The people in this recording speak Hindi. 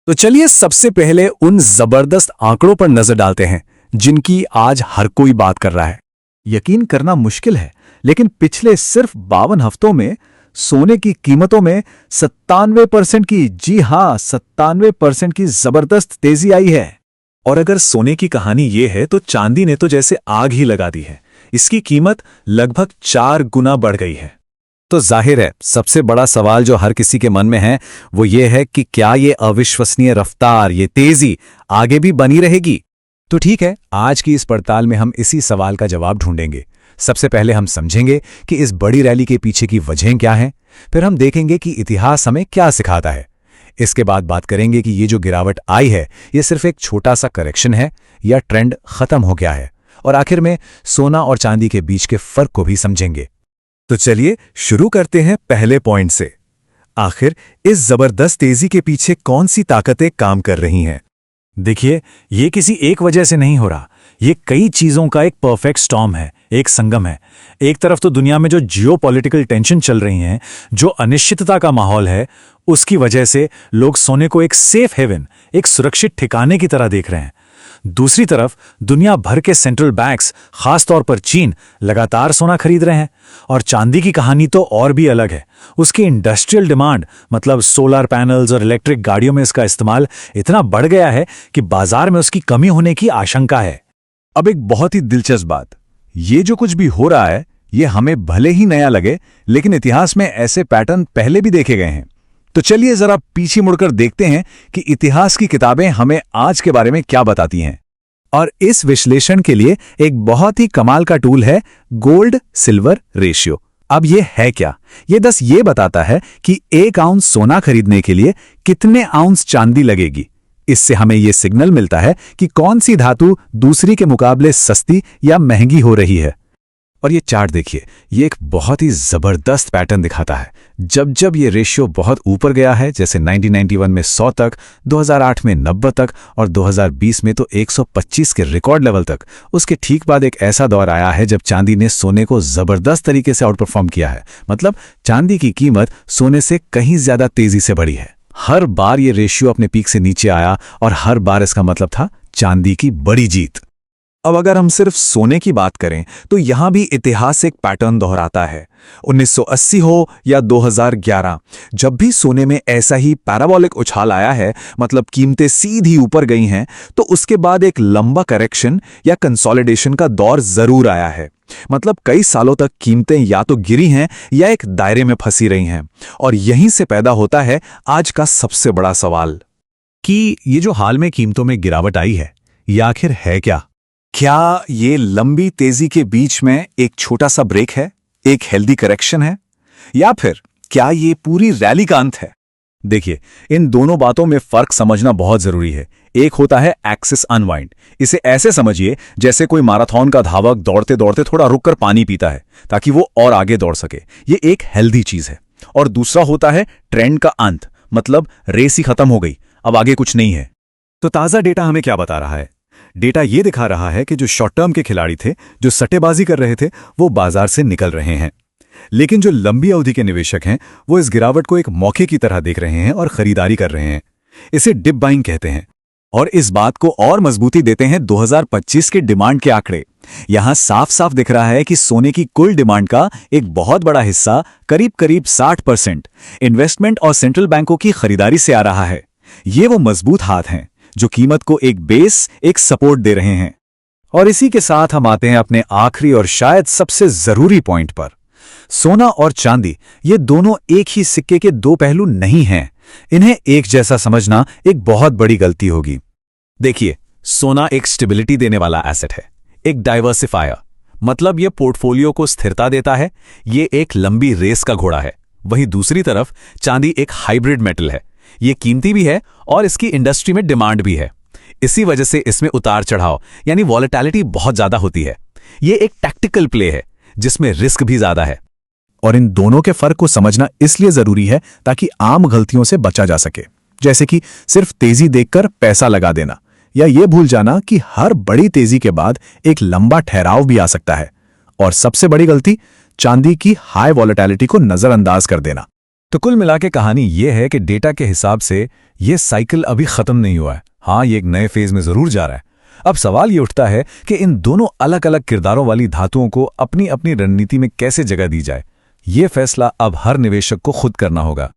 तो चलिए सबसे पहले उन जबरदस्त आंकड़ों पर नजर डालते हैं जिनकी आज हर कोई बात कर रहा है। यकीन करना मुश्किल है, लेकिन पिछले सिर्फ 52 हफ्तों में सोने की कीमतों में 97% की, जी हां 97% की जबरदस्त तेजी आई है। और अगर सोने की कहानी ये है तो चांदी ने तो जैसे आग ही लगा दी है। इसकी कीमत लगभग 4 गुना बढ़ गई है। तो जाहिर है सबसे बड़ा सवाल जो हर किसी के मन में है वो ये है कि क्या ये अविश्वसनीय रफ्तार, ये तेजी आगे भी बनी रहेगी। तो ठीक है, आज की इस पड़ताल में हम इसी सवाल का जवाब ढूंढेंगे। सबसे पहले हम समझेंगे कि इस बड़ी रैली के पीछे की वजहें क्या हैं, फिर हम देखेंगे कि इतिहास हमें क्या सिखाता है। इसके बाद बात करेंगे कि ये जो गिरावट आई है ये सिर्फ एक छोटा सा करेक्शन है या ट्रेंड खत्म हो गया है, और आखिर में सोना और चांदी के बीच के फर्क को भी समझेंगे। तो चलिए शुरू करते हैं पहले पॉइंट से। आखिर इस जबरदस्त तेजी के पीछे कौन सी ताकतें काम कर रही हैं? देखिए, ये किसी एक वजह से नहीं हो रहा। ये कई चीजों का एक परफेक्ट स्टॉर्म है, एक संगम है। एक तरफ तो दुनिया में जो जियोपॉलिटिकल टेंशन चल रही हैं, जो अनिश्चितता का माहौल है, उसकी वजह से लोग सोने को एक सेफ हेवन, एक सुरक्षित ठिकाने की तरह देख रहे हैं। दूसरी तरफ दुनिया भर के सेंट्रल बैंक्स, खासतौर पर चीन, लगातार सोना खरीद रहे हैं। और चांदी की कहानी तो और भी अलग है। उसकी इंडस्ट्रियल डिमांड, मतलब सोलर पैनल्स और इलेक्ट्रिक गाड़ियों में इसका इस्तेमाल इतना बढ़ गया है कि बाजार में उसकी कमी होने की आशंका है। अब एक बहुत ही दिलचस्प बात, ये जो कुछ भी हो रहा है ये हमें भले ही नया लगे, लेकिन इतिहास में ऐसे पैटर्न पहले भी देखे गए हैं। तो चलिए जरा पीछे मुड़कर देखते हैं कि इतिहास की किताबें हमें आज के बारे में क्या बताती हैं। और इस विश्लेषण के लिए एक बहुत ही कमाल का टूल है गोल्ड सिल्वर रेशियो। अब ये है क्या? ये ये बताता है कि 1 आउंस सोना खरीदने के लिए कितने आउंस चांदी लगेगी। इससे हमें ये सिग्नल मिलता है कि कौन सी धातु दूसरी के मुकाबले सस्ती या महंगी हो रही है। और ये चार्ट देखिए, ये एक बहुत ही जबरदस्त पैटर्न दिखाता है। जब जब ये रेशियो बहुत ऊपर गया है, जैसे 1991 में 100 तक, 2008 में 90 तक और 2020 में तो 125 के रिकॉर्ड लेवल तक, उसके ठीक बाद एक ऐसा दौर आया है जब चांदी ने सोने को जबरदस्त तरीके से आउट परफॉर्म किया है। मतलब चांदी की कीमत सोने से कहीं ज्यादा तेजी से बढ़ी है। हर बार ये रेशियो अपने पीक से नीचे आया और हर बार इसका मतलब था चांदी की बड़ी जीत। अब अगर हम सिर्फ सोने की बात करें तो यहां भी इतिहास एक पैटर्न दोहराता है। 1980 हो या 2011, जब भी सोने में ऐसा ही पैराबोलिक उछाल आया है, मतलब कीमतें सीधी ऊपर गई हैं, तो उसके बाद एक लंबा करेक्शन या कंसोलिडेशन का दौर जरूर आया है। मतलब कई सालों तक कीमतें या तो गिरी हैं या एक दायरे में फंसी रही हैं। और यहीं से पैदा होता है आज का सबसे बड़ा सवाल कि ये जो हाल में कीमतों में गिरावट आई है, ये आखिर है क्या? क्या ये लंबी तेजी के बीच में एक छोटा सा ब्रेक है, एक हेल्दी करेक्शन है, या फिर क्या ये पूरी रैली का अंत है? देखिए, इन दोनों बातों में फर्क समझना बहुत जरूरी है। एक होता है एक्सिस अनवाइंड। इसे ऐसे समझिए जैसे कोई मैराथन का धावक दौड़ते दौड़ते थोड़ा रुककर पानी पीता है ताकि वो और आगे दौड़ सके। ये एक हेल्दी चीज है। और दूसरा होता है ट्रेंड का अंत, मतलब रेस ही खत्म हो गई, अब आगे कुछ नहीं है। तो ताजा डेटा हमें क्या बता रहा है? डेटा ये दिखा रहा है कि जो शॉर्ट टर्म के खिलाड़ी थे, जो सट्टेबाजी कर रहे थे, वो बाजार से निकल रहे हैं। लेकिन जो लंबी अवधि के निवेशक हैं, वो इस गिरावट को एक मौके की तरह देख रहे हैं और खरीदारी कर रहे हैं। इसे डिप बाइंग कहते हैं। और इस बात को और मजबूती देते हैं 2025 के डिमांड के आंकड़े। यहां साफ साफ दिख रहा है कि सोने की कुल डिमांड का एक बहुत बड़ा हिस्सा, करीब करीब 60%, इन्वेस्टमेंट और सेंट्रल बैंकों की खरीदारी से आ रहा है। ये वो मजबूत हाथ हैं जो कीमत को एक बेस, एक सपोर्ट दे रहे हैं। और इसी के साथ हम आते हैं अपने आखिरी और शायद सबसे जरूरी पॉइंट पर। सोना और चांदी, ये दोनों एक ही सिक्के के दो पहलू नहीं हैं। इन्हें एक जैसा समझना एक बहुत बड़ी गलती होगी। देखिए, सोना एक स्टेबिलिटी देने वाला एसेट है, एक डाइवर्सिफायर, मतलब ये पोर्टफोलियो को स्थिरता देता है। ये एक लंबी रेस का घोड़ा है। वहीं दूसरी तरफ चांदी एक हाइब्रिड मेटल है। ये कीमती भी है और इसकी इंडस्ट्री में डिमांड भी है। इसी वजह से इसमें उतार चढ़ाव यानी वॉलेटिलिटी बहुत ज्यादा होती है। ये एक टैक्टिकल प्ले है जिसमें रिस्क भी ज्यादा है। और इन दोनों के फर्क को समझना इसलिए जरूरी है ताकि आम गलतियों से बचा जा सके, जैसे कि सिर्फ तेजी देखकर पैसा लगा देना, या ये भूल जाना कि हर बड़ी तेजी के बाद एक लंबा ठहराव भी आ सकता है। और सबसे बड़ी गलती, चांदी की हाई वॉलेटिलिटी को नजरअंदाज कर देना। तो कुल मिला के कहानी यह है कि डेटा के हिसाब से ये साइकिल अभी खत्म नहीं हुआ है। हाँ, ये एक नए फेज में जरूर जा रहा है। अब सवाल ये उठता है कि इन दोनों अलग अलग किरदारों वाली धातुओं को अपनी अपनी रणनीति में कैसे जगह दी जाए। ये फैसला अब हर निवेशक को खुद करना होगा।